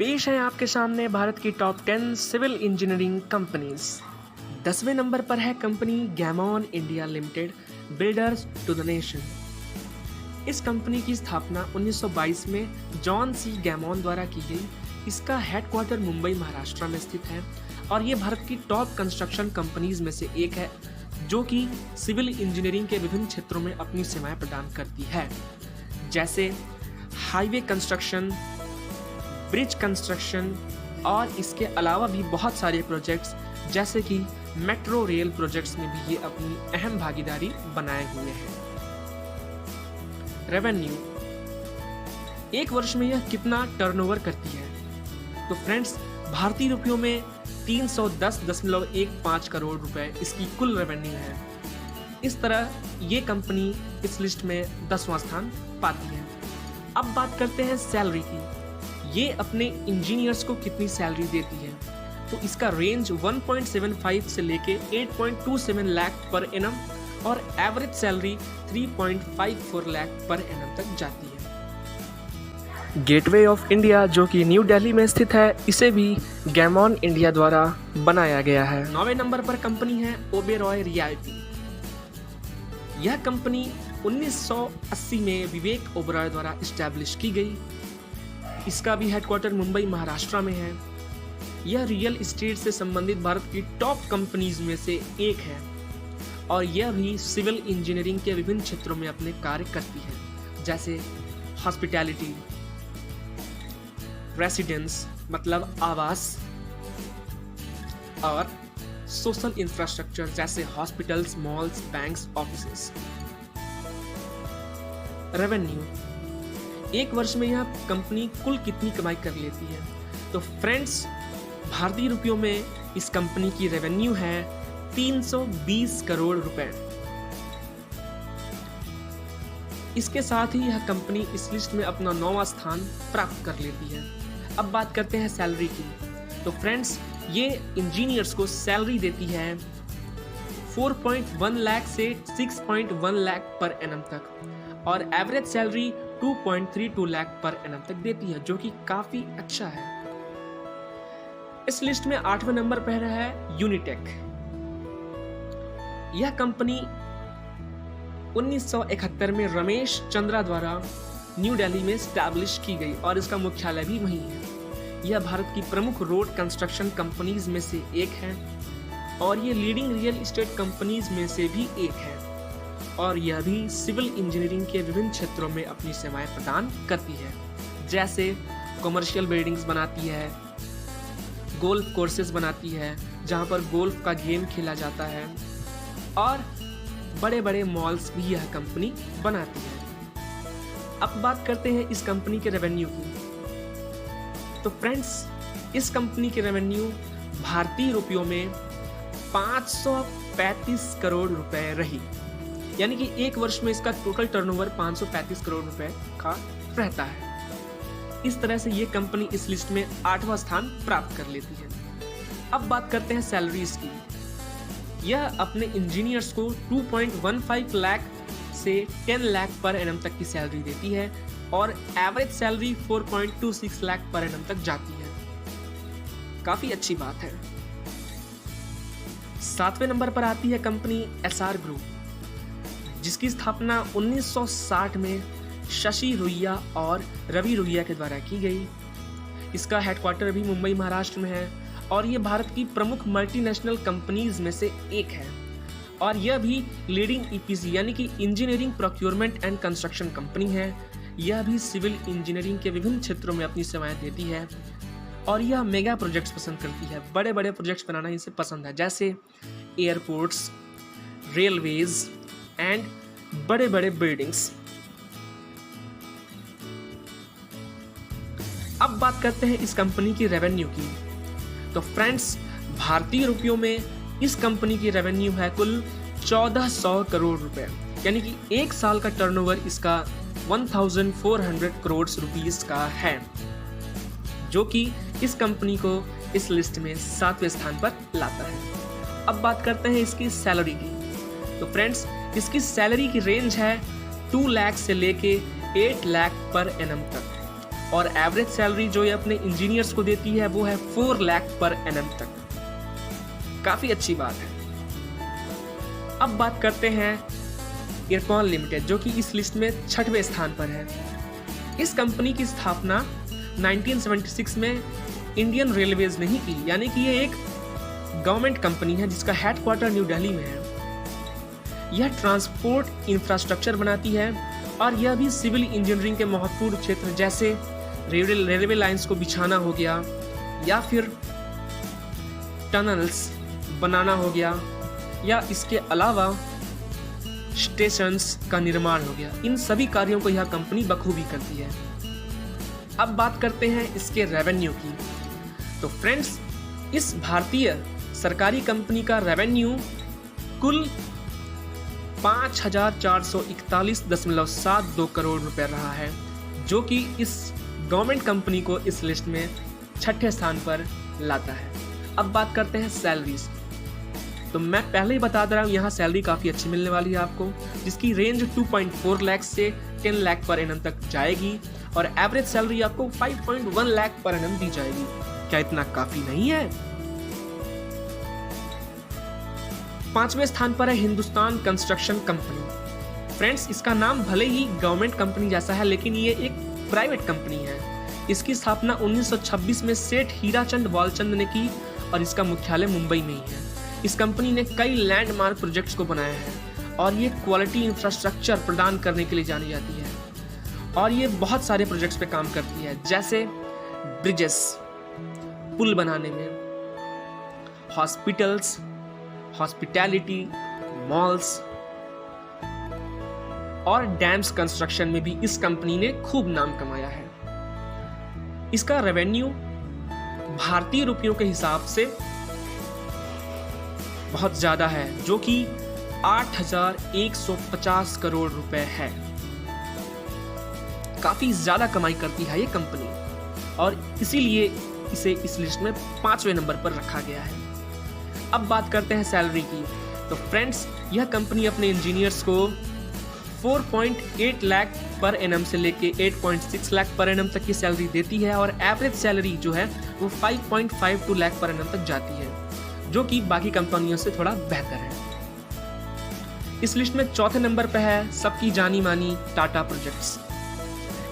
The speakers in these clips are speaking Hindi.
पेश है आपके सामने भारत की टॉप 10 सिविल इंजीनियरिंग कंपनीज। 10वें नंबर पर है company Gammon India limited, builders to the nation. इस कंपनी की स्थापना 1922 में जॉन सी गैमॉन द्वारा की गई। इसका हेडक्वार्टर मुंबई महाराष्ट्र में स्थित है और ये भारत की टॉप कंस्ट्रक्शन कंपनीज में से एक है जो कि सिविल इंजीनियरिंग के विभिन्न क्षेत्रों में अपनी सेवाएं प्रदान करती है, जैसे हाईवे कंस्ट्रक्शन, ब्रिज कंस्ट्रक्शन और इसके अलावा भी बहुत सारे प्रोजेक्ट्स जैसे कि मेट्रो रेल प्रोजेक्ट्स में भी ये अपनी अहम भागीदारी बनाए हुए हैं। रेवेन्यू, एक वर्ष में यह कितना टर्नओवर करती है? तो फ्रेंड्स, भारतीय रुपयों में 310.15 करोड़ रुपए इसकी कुल रेवेन्यू है। इस तरह ये कंपनी इस लिस्ट में 10वां स्थान पाती है। अब बात करते हैं सैलरी की। ये अपने इंजीनियर्स को कितनी सैलरी देती है? तो इसका रेंज 1.75 से लेके 8.27 लाख पर एनम और average salary 3.54 lakh per annum तक जाती है। गेटवे ऑफ इंडिया जो कि न्यू दिल्ली में स्थित है, इसे भी गैमॉन इंडिया द्वारा बनाया गया है। 9वें नंबर पर कंपनी है ओबेरॉय रियल्टी। यह कंपनी 1980 में विवेक ओबेरॉय द्वारा इस्टेब्लिश की गई। इसका भी हेडक्वार्टर मुंबई महाराष्ट्र में है। यह रियल एस्टेट से संबंधित भारत की टॉप कंपनीज में से एक है और यह भी सिविल इंजीनियरिंग के विभिन्न क्षेत्रों में अपने कार्य करती है, जैसे हॉस्पिटैलिटी, रेसिडेंस मतलब आवास और सोशल इंफ्रास्ट्रक्चर जैसे hospitals, malls, banks, offices. Revenue, एक वर्ष में यह कंपनी कुल कितनी कमाई कर लेती है? तो फ्रेंड्स, भारतीय रुपयों में इस कंपनी की रेवेन्यू है 320 करोड़ रुपए। इसके साथ ही यह कंपनी इस लिस्ट में अपना 9वां स्थान प्राप्त कर लेती है। अब बात करते हैं सैलरी की। तो फ्रेंड्स, ये इंजीनियर्स को सैलरी देती है 4.1 लाख से 6.1 लाख पर एनम तक और average salary 2.32 lakh per annum तक देती है, जो कि काफी अच्छा है। इस लिस्ट में 8वें नंबर पर है यूनिटेक। यह कंपनी 1971 में रमेश चंद्रा द्वारा न्यू दिल्ली में स्टैब्लिश की गई और इसका मुख्यालय भी वहीं है। यह भारत की प्रमुख रोड कंस्ट्रक्शन कंपनीज में से एक है और ये लीडिंग रियल एस्टेट कंपनीज में से भी एक है और यह भी सिविल इंजीनियरिंग के विभिन्न क्षेत्रों में अपनी सेवाएं प्रदान करती है, जैसे कमर्शियल बिल्डिंग्स बनाती है, गोल्फ कोर्सेज बनाती है जहां पर गोल्फ का गेम खेला जाता है और बड़े बड़े मॉल्स भी यह कंपनी बनाती है। अब बात करते हैं इस कंपनी के रेवेन्यू की। तो फ्रेंड्स, इस कंपनी की रेवेन्यू भारतीय रुपयों में 535 करोड़ रुपए रही, यानी कि एक वर्ष में इसका टोटल टर्नओवर 535 करोड़ रुपए का रहता है। इस तरह से ये कंपनी इस लिस्ट में 8वां स्थान प्राप्त कर लेती है। अब बात करते हैं सैलरीज की। यह अपने इंजीनियर्स को 2.15 लाख से 10 लाख पर एनम तक की सैलरी देती है और average salary 4.26 lakh per annum तक जाती है। काफी अच्छी बात है। 7वें नंबर पर आती है कंपनी एसआर ग्रुप, जिसकी स्थापना 1960 में शशि रुइया और रवि रुइया के द्वारा की गई। इसका हेडक्वार्टर भी मुंबई महाराष्ट्र में है और ये भारत की प्रमुख मल्टीनेशनल कंपनीज में से एक है और यह भी लीडिंग ईपीसी यानी कि engineering procurement and construction company है। यह भी सिविल इंजीनियरिंग के विभिन्न क्षेत्रों में अपनी सेवाएं देती है और यह मेगा प्रोजेक्ट्स पसंद करती है। बड़े बड़े प्रोजेक्ट्स बनाना इसे पसंद है, जैसे एयरपोर्ट्स, रेलवेज एंड बड़े बड़े बिल्डिंग्स। अब बात करते हैं इस कंपनी की रेवेन्यू की। तो फ्रेंड्स, भारतीय रुपयों में इस कंपनी की रेवेन्यू है कुल 1400 करोड़ रुपए, यानी कि एक साल का टर्नओवर इसका 1400 करोड़ रुपीस का है, जो कि इस कंपनी को इस लिस्ट में 7वें स्थान पर लाता है। अब बात करते हैं इसकी सैलरी की। तो फ्रेंड्स, इसकी सैलरी की रेंज है 2 लाख से लेके 8 लाख पर एनम तक और एवरेज सैलरी जो ये अपने इंजीनियर्स को देती है वो है 4 लाख पर एनम तक। काफी अच्छी बात है। अब बात करते हैं इरकॉन लिमिटेड, जो कि इस लिस्ट में 6वें स्थान पर है। इस कंपनी की स्थापना 1976 में इंडियन रेलवेज ने ही की, यानी कि ये एक गवर्नमेंट कंपनी है जिसका हेडक्वार्टर न्यू दिल्ली में है। यह ट्रांसपोर्ट इंफ्रास्ट्रक्चर बनाती है और यह भी सिविल इंजीनियरिंग के महत्वपूर्ण क्षेत्र जैसे रेलवे लाइंस को बिछाना हो गया या फिर टनल्स बनाना हो गया या इसके अलावा स्टेशंस का निर्माण हो गया, इन सभी कार्यों को यह कंपनी बखूबी करती है। अब बात करते हैं इसके रेवेन्यू की। तो फ्रेंड्स, इस भारतीय सरकारी कंपनी का रेवेन्यू कुल 5,441.72 करोड़ रुपए रहा है, जो कि इस गवर्नमेंट कंपनी को इस लिस्ट में 6ठे स्थान पर लाता है। अब बात करते हैं सैलरीज। तो मैं पहले ही बता दे रहा हूँ, यहाँ सैलरी काफ़ी अच्छी मिलने वाली है आपको, जिसकी रेंज 2.4 लाख से 10 लाख पर एनम तक जाएगी और एवरेज सैलरी आपको 5.1 लाख पर एनम दी जाएगी। क्या इतना काफ़ी नहीं है? 5वें स्थान पर है हिंदुस्तान कंस्ट्रक्शन कंपनी। फ्रेंड्स, इसका नाम भले ही गवर्नमेंट कंपनी जैसा है, लेकिन ये एक प्राइवेट कंपनी है। इसकी स्थापना 1926 में सेठ हीराचंद वालचंद ने की और इसका मुख्यालय मुंबई में ही है। इस कंपनी ने कई लैंडमार्क प्रोजेक्ट्स को बनाया है और ये क्वालिटी इंफ्रास्ट्रक्चर प्रदान करने के लिए जानी जाती है और ये बहुत सारे प्रोजेक्ट्स पे काम करती है, जैसे ब्रिजेस, पुल बनाने में, हॉस्पिटल्स, हॉस्पिटैलिटी, मॉल्स और डैम्स कंस्ट्रक्शन में भी इस कंपनी ने खूब नाम कमाया है। इसका रेवेन्यू भारतीय रुपयों के हिसाब से बहुत ज्यादा है, जो कि 8,150 करोड़ रुपए है। काफी ज्यादा कमाई करती है ये कंपनी और इसीलिए इसे इस लिस्ट में 5वें नंबर पर रखा गया है। अब बात करते हैं सैलरी की। तो फ्रेंड्स, यह कंपनी अपने इंजीनियर्स को 4.8 लाख पर एनम से लेके 8.6 लाख पर एनम तक की सैलरी देती है और एवरेज सैलरी जो है वो 5.52 लाख पर एनम तक जाती है, जो कि बाकी कंपनियों से थोड़ा बेहतर है। इस लिस्ट में 4थे नंबर पर है सबकी जानी मानी टाटा प्रोजेक्ट्स।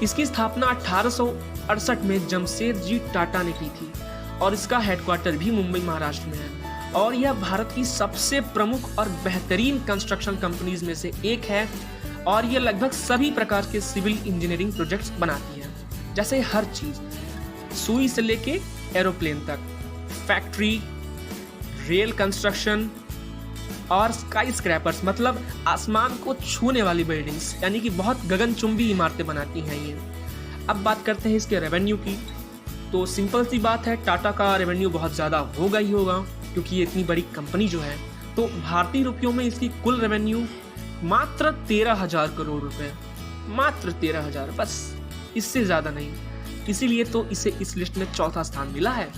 इसकी स्थापना 1868 में जमशेदजी टाटा ने की थी और इसका हेडक्वार्टर भी मुंबई महाराष्ट्र में है और यह भारत की सबसे प्रमुख और बेहतरीन कंस्ट्रक्शन कंपनीज में से एक है और यह लगभग सभी प्रकार के सिविल इंजीनियरिंग प्रोजेक्ट्स बनाती है, जैसे हर चीज, सुई से लेके एरोप्लेन तक, फैक्ट्री, रेल कंस्ट्रक्शन और स्काई स्क्रैपर्स, मतलब आसमान को छूने वाली बिल्डिंग्स, यानी कि बहुत गगनचुंबी इमारतें बनाती हैं ये। अब बात करते हैं इसके रेवेन्यू की। तो सिंपल सी बात है, टाटा का रेवेन्यू बहुत ज़्यादा होगा ही होगा क्योंकि ये इतनी बड़ी कंपनी जो है। तो भारतीय रुपयों में इसकी कुल रेवेन्यू मात्र 13,000 करोड़ रुपए, मात्र 13,000, बस, इससे ज़्यादा नहीं। इसीलिए तो इसे इस लिस्ट में 4था स्थान मिला है।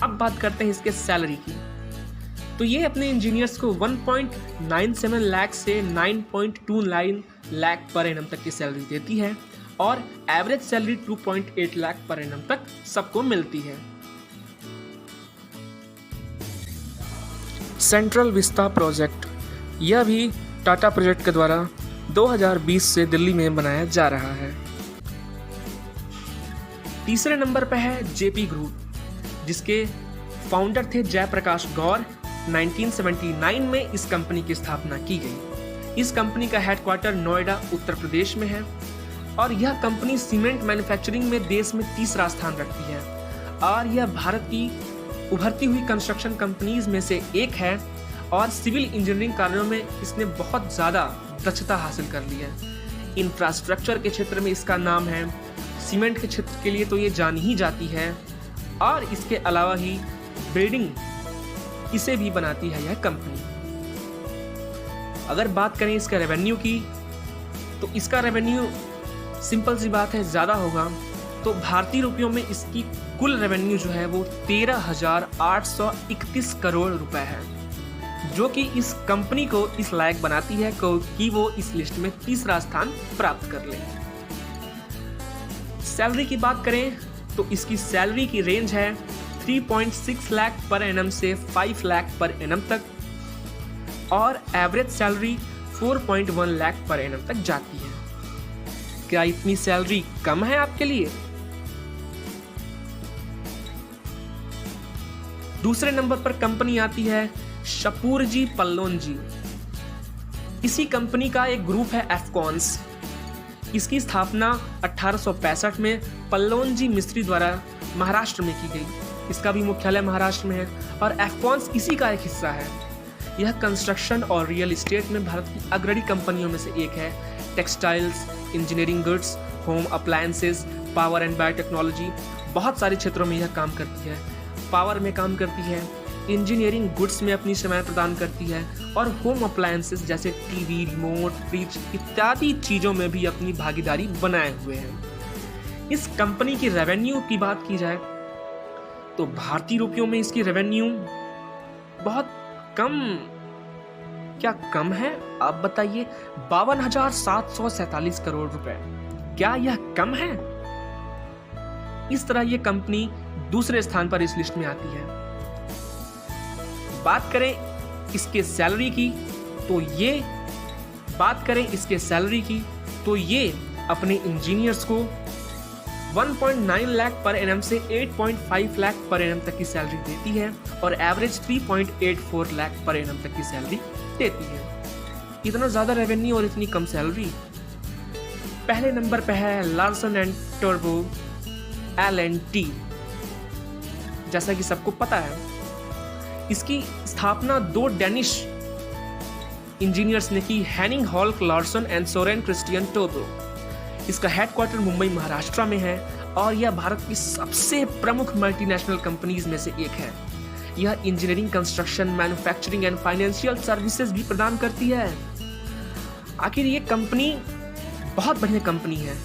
अब बात करते हैं इसके सैलरी की। तो ये अपने इंजीनियर्स को 1.97 लाख से 9.29 लाख पर एनम तक की सैलरी देती है और average salary 2.8 lakh per annum तक सबको मिलती है। सेंट्रल विस्ता प्रोजेक्ट, यह भी टाटा प्रोजेक्ट के द्वारा 2020 से दिल्ली में बनाया जा रहा है। तीसरे नंबर पर है जेपी ग्रुप, जिसके फाउंडर थे जयप्रकाश गौर। 1979 में इस कंपनी की स्थापना की गई। इस कंपनी का हेडक्वार्टर नोएडा, उत्तर प्रदेश में है और यह कंपनी सीमेंट मैन्युफैक्चरिंग में देश में 3रा स्थान रखती है और यह भारत की उभरती हुई कंस्ट्रक्शन कंपनीज में से एक है और सिविल इंजीनियरिंग कार्यों में इसने बहुत ज़्यादा दक्षता हासिल कर ली है। इंफ्रास्ट्रक्चर के क्षेत्र में इसका नाम है, सीमेंट के क्षेत्र के लिए तो ये जानी ही जाती है और इसके अलावा ही बिल्डिंग इसे भी बनाती है यह कंपनी। अगर बात करें इसका रेवेन्यू की, तो इसका रेवेन्यू सिंपल सी बात है ज़्यादा होगा। तो भारतीय रुपयों में इसकी कुल रेवेन्यू जो है वो 13,831 करोड़ रुपए है, जो कि इस कंपनी को इस लायक बनाती है कि वो इस लिस्ट में 3रा स्थान प्राप्त कर ले। सैलरी की बात करें तो इसकी सैलरी की रेंज है 3.6 लाख पर एनम से 5 लाख पर एनम तक और average salary 4.1 lakh per annum तक जाती है। क्या इतनी सैलरी कम है आपके लिए? दूसरे नंबर पर कंपनी आती है शपूरजी पल्लोनजी। इसी कंपनी का एक ग्रुप है एफकॉन्स। इसकी स्थापना 1865 में पल्लोनजी मिस्त्री द्वारा महाराष्ट्र में की गई। इसका भी मुख्यालय महाराष्ट्र में है और एफकॉन्स इसी का एक हिस्सा है। यह कंस्ट्रक्शन और रियल एस्टेट में भारत की अग्रणी कंपनियों में से एक है। Textiles, engineering goods, home appliances, power and biotechnology, बहुत सारे क्षेत्रों में यह काम करती है। पावर में काम करती है, इंजीनियरिंग गुड्स में अपनी सेवाएं प्रदान करती है और होम अप्लायंसेस जैसे टीवी, रिमोट, फ्रिज इत्यादि चीज़ों में भी अपनी भागीदारी बनाए हुए हैं। इस कंपनी की रेवेन्यू की बात की जाए तो भारतीय रुपयों में इसकी रेवेन्यू बहुत कम, क्या कम है आप बताइए? 52,747 करोड़ रुपए। क्या यह कम है? इस तरह यह कंपनी दूसरे स्थान पर इस लिस्ट में आती है। बात करें इसके सैलरी की तो ये अपने इंजीनियर्स को 1.9 लाख पर एनम से 8.5 लाख पर एनम तक की सैलरी देती है और एवरेज 3.84 लाख पर एनम तक की सैलरी देती है। इतना ज्यादा रेवेन्यू और इतनी कम सैलरी। पहले नंबर पे है लार्सन एंड टर्बो L&T। जैसा कि सबको पता है, इसकी स्थापना 2 डेनिश इंजीनियर्स ने की, Henning Holck Larsen and Soren Kristian टर्बो। इसका हेडक्वार्टर मुंबई महाराष्ट्र में है और यह भारत की सबसे प्रमुख मल्टीनेशनल कंपनीज में से एक है। यह engineering, construction, manufacturing and financial services भी प्रदान करती है। आखिर ये कंपनी बहुत बढ़िया कंपनी है।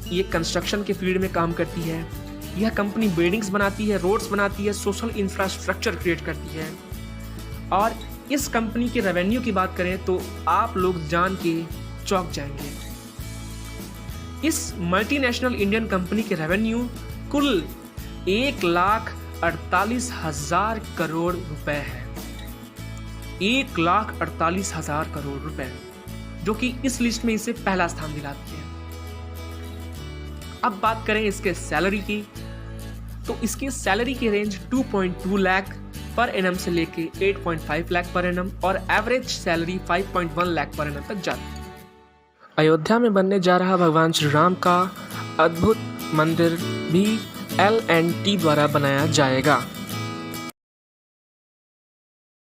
ये कंस्ट्रक्शन के फील्ड में काम करती है। यह कंपनी बिल्डिंग्स बनाती है, रोड्स बनाती है, सोशल इंफ्रास्ट्रक्चर क्रिएट करती है। और इस कंपनी के रेवेन्यू की बात करें तो आप लोग जान के चौंक जाएंगे। इस मल्टीनेशनल इंडियन कंपनी के रेवेन्यू कुल 1,48,000 करोड़ रुपए है। 1,48,000 करोड़ रुपए, जो कि इस लिस्ट में इसे पहला स्थान दिलाती है। अब बात करें इसके सैलरी की तो इसकी सैलरी की रेंज 2.2 लाख पर एनम से लेके 8.5 लाख पर एनम और average salary 5.1 lakh per annum तक जाती है। अयोध्या में बनने जा रहा भगवान श्री राम का अद्भुत मंदिर भी L&T द्वारा बनाया जाएगा।